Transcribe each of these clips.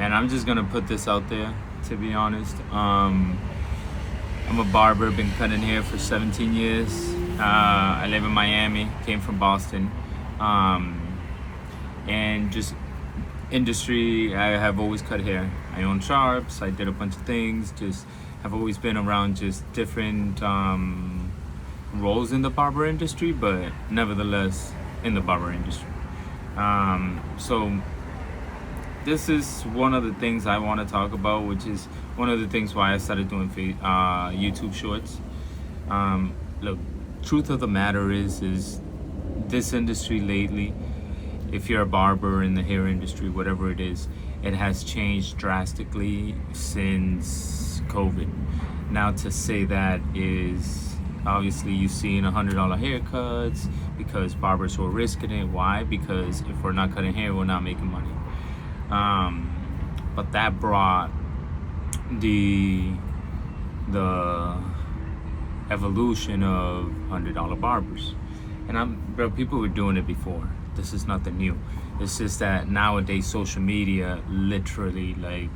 And I'm just gonna put this out there, to be honest. I'm a barber, been cutting hair for 17 years. I live in Miami, came from Boston. Um, and just industry, I have always cut hair. I own sharps, I did a bunch of things, just have always been around just different roles in the barber industry, but nevertheless in the barber industry. So this is one of the things I want to talk about, which is one of the things why I started doing YouTube shorts. Look, truth of the matter is this industry lately, if you're a barber in the hair industry, whatever it is, it has changed drastically since COVID. Now, to say that is obviously you've seen $100 haircuts because barbers were risking it. Why? Because if we're not cutting hair, we're not making money. But that brought the evolution of $100 barbers, and bro, people were doing it before. This is nothing new. It's just that nowadays social media, literally, like,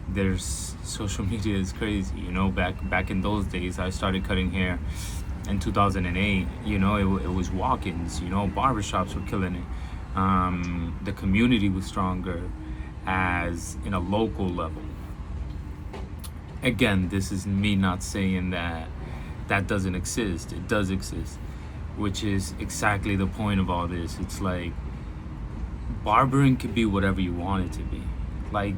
there's social media is crazy. Back in those days, I started cutting hair in 2008. It was walk-ins. Barbershops were killing it. The community was stronger as in a local level. Again, this is me not saying that doesn't exist. It does exist, which is exactly the point of all this. It's like barbering could be whatever you want it to be. Like,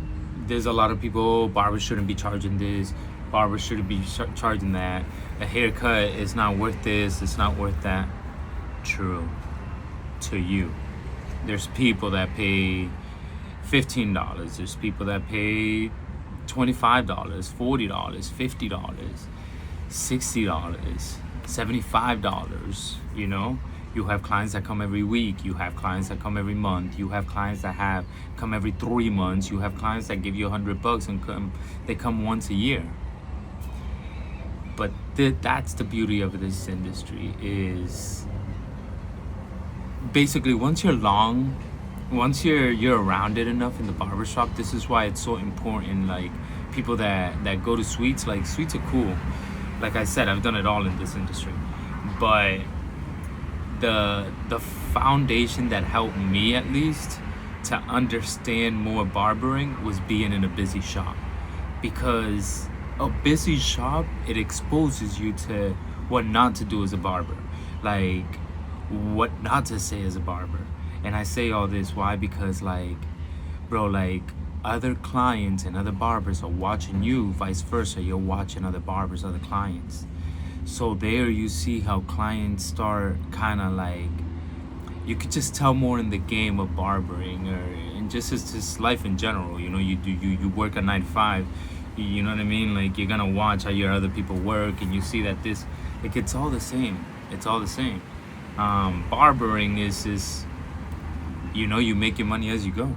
there's a lot of people, barbers shouldn't be charging this, barbers shouldn't be charging that, a haircut is not worth this, it's not worth that. True, to you. There's people that pay $15, there's people that pay $25, $40, $50, $60, $75. You have clients that come every week, you have clients that come every month, you have clients that come every 3 months, you have clients that give you $100 and they come once a year. But that's the beauty of this industry, is basically once you're around it enough in the barbershop. This is why it's so important. Like, people that go to suites, like, suites are cool. Like I said, I've done it all in this industry, but the foundation that helped me, at least, to understand more barbering was being in a busy shop. Because a busy shop, it exposes you to what not to do as a barber, like what not to say as a barber. And I say all this why? Because, like, bro, like, other clients and other barbers are watching you, vice versa. You're watching other barbers, other clients. So there you see how clients start kind of like, you could just tell more in the game of barbering, and just as just life in general. You work a 9 to 5. You know what I mean? Like, you're gonna watch how your other people work, and you see that it's all the same. It's all the same. Barbering is you make your money as you go.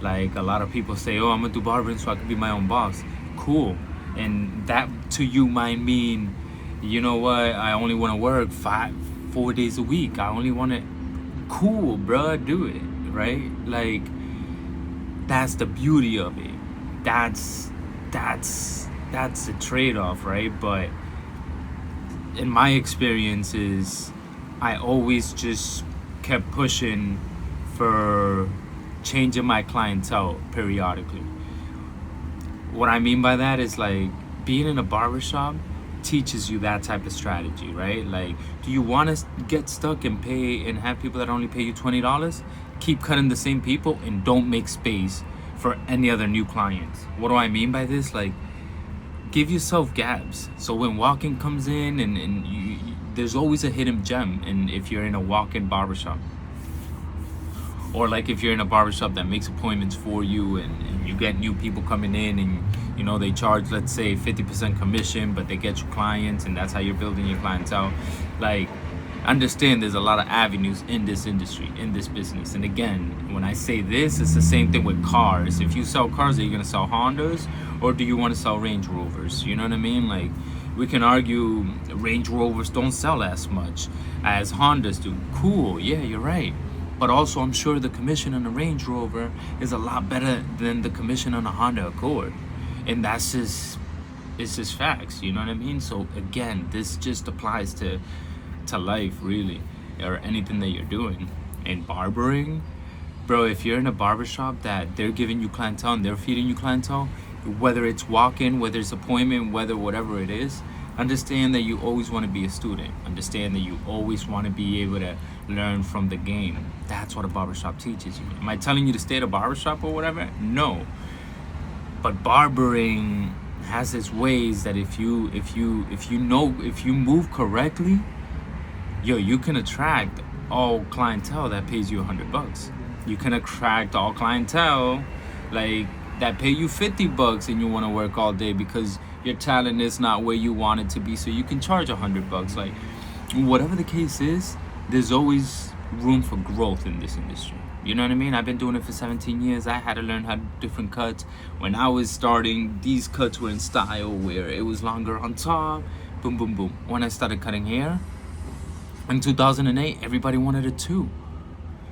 Like a lot of people say, oh, I'm gonna do barbering so I can be my own boss. Cool. And that to you might mean, you know what, I only want to work 4 days a week. I only want to, cool, bruh, do it, right? Like, that's the beauty of it. That's the trade-off, right? But in my experiences, I always just kept pushing for changing my clientele periodically. What I mean by that is, like, being in a barbershop teaches you that type of strategy, right? Like, do you want to get stuck and pay and have people that only pay you $20? Keep cutting the same people and don't make space for any other new clients. What do I mean by this? Like, give yourself gaps. So when walk-in comes in, and there's always a hidden gem. And if you're in a walk-in barbershop, or like if you're in a barbershop that makes appointments for you, and you get new people coming in, and they charge, let's say, 50% commission, but they get you clients, and that's how you're building your clientele. Like, understand there's a lot of avenues in this industry, in this business. And again, when I say this, it's the same thing with cars. If you sell cars, are you going to sell Hondas, or do you want to sell Range Rovers? You know what I mean? Like, we can argue Range Rovers don't sell as much as Hondas do. Cool, yeah, you're right. But also, I'm sure the commission on a Range Rover is a lot better than the commission on a Honda Accord. And that's just, it's just facts, you know what I mean? So again, this just applies to life, really, or anything that you're doing. And barbering, bro, if you're in a barbershop that they're giving you clientele and they're feeding you clientele, whether it's walk-in, whether it's appointment, whether whatever it is, understand that you always want to be a student. Understand that you always want to be able to learn from the game. That's what a barbershop teaches you. Am I telling you to stay at a barbershop or whatever? No. But barbering has its ways that if you move correctly, yo, you can attract all clientele that pays you $100. You can attract all clientele like that pay you $50 and you want to work all day because your talent is not where you want it to be, so you can charge $100. Like, whatever the case is, there's always room for growth in this industry. You know what I mean? I've been doing it for 17 years. I had to learn how to do different cuts. When I was starting, these cuts were in style where it was longer on top, boom, boom, boom. When I started cutting hair in 2008, everybody wanted it too.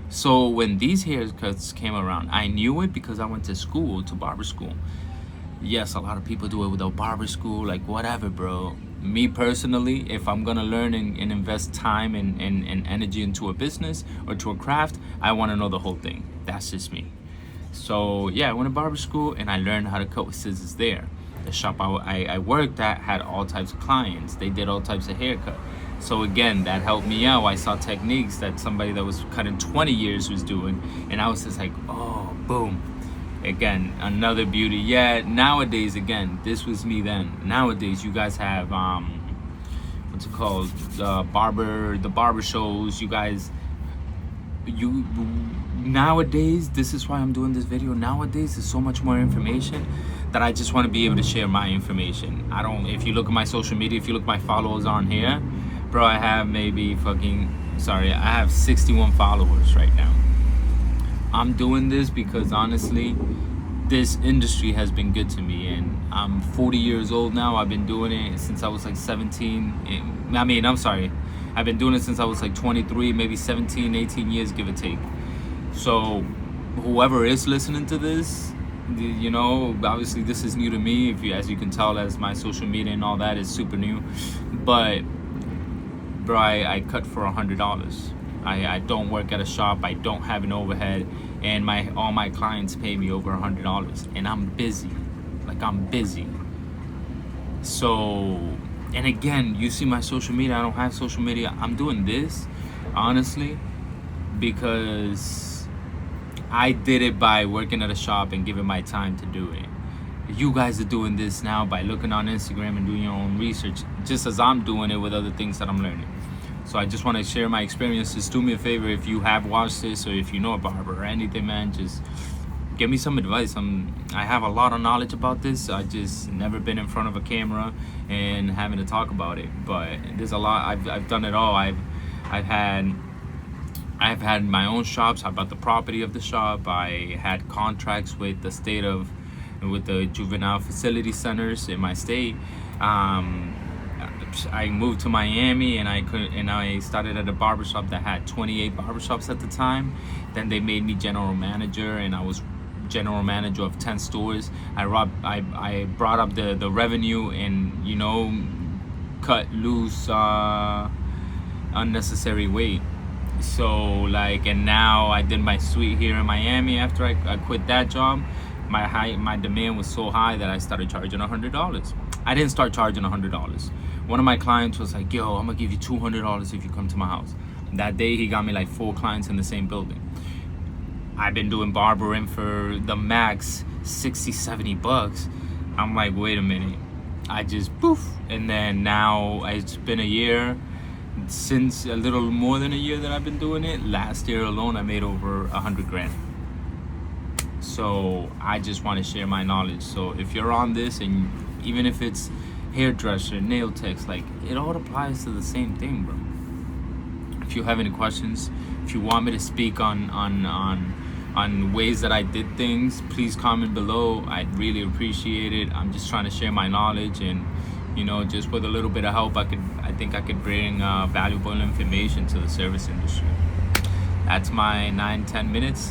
So when these haircuts came around, I knew it because I went to school, to barber school. Yes, a lot of people do it without barber school, like whatever, bro. Me personally, if I'm gonna learn and invest time and energy into a business or to a craft, I wanna know the whole thing. That's just me. So yeah, I went to barber school and I learned how to cut with scissors there. The shop I worked at had all types of clients. They did all types of haircut. So again, that helped me out. I saw techniques that somebody that was cutting 20 years was doing, and I was just like, oh, boom. Again, another beauty. Yeah, nowadays, again, this was me then. Nowadays, you guys have, what's it called? The barber shows. You guys, nowadays, this is why I'm doing this video. Nowadays, there's so much more information that I just want to be able to share my information. If you look at my social media, if you look at my followers on here, bro, I have I have 61 followers right now. I'm doing this because honestly, this industry has been good to me, and I'm 40 years old now. I've been doing it since I was like 17. I've been doing it since I was like 23, maybe 17, 18 years, give or take. So whoever is listening to this, you know, obviously this is new to me. As you can tell, as my social media and all that is super new. But bro, I cut for $100. I don't work at a shop. I don't have an overhead, and all my clients pay me over $100, and I'm busy. Like, I'm busy. So, and again, you see my social media. I don't have social media. I'm doing this honestly because I did it by working at a shop and giving my time to do it. You guys are doing this now by looking on Instagram and doing your own research, just as I'm doing it with other things that I'm learning. So I just want to share my experiences. Do me a favor, if you have watched this or if you know a barber or anything, man, just give me some advice. I have a lot of knowledge about this. I just never been in front of a camera and having to talk about it. But there's a lot. I've done it all. I've had my own shops. I bought the property of the shop. I had contracts with the with the juvenile facility centers in my state. I moved to Miami and I started at a barbershop that had 28 barbershops at the time. Then they made me general manager, and I was general manager of 10 stores. I brought up the revenue and, you know, cut loose unnecessary weight. So like, and now I did my suite here in Miami. After I quit that job, my demand was so high that I started charging $100. I didn't start charging $100. One of my clients was like, yo, I'm gonna give you $200 if you come to my house. That day he got me like 4 clients in the same building. I've been doing barbering for the max $60-$70. I'm like, wait a minute. I just poof. And then now it's been a year, since a little more than a year that I've been doing it. Last year alone I made over 100 grand. So I just want to share my knowledge. So if you're on this, and even if it's hairdresser, nail techs, like, it all applies to the same thing, bro. If you have any questions, if you want me to speak on ways that I did things, please comment below. I'd really appreciate it. I'm just trying to share my knowledge, and, you know, just with a little bit of help, I think I could bring valuable information to the service industry. That's my 9-10 minutes.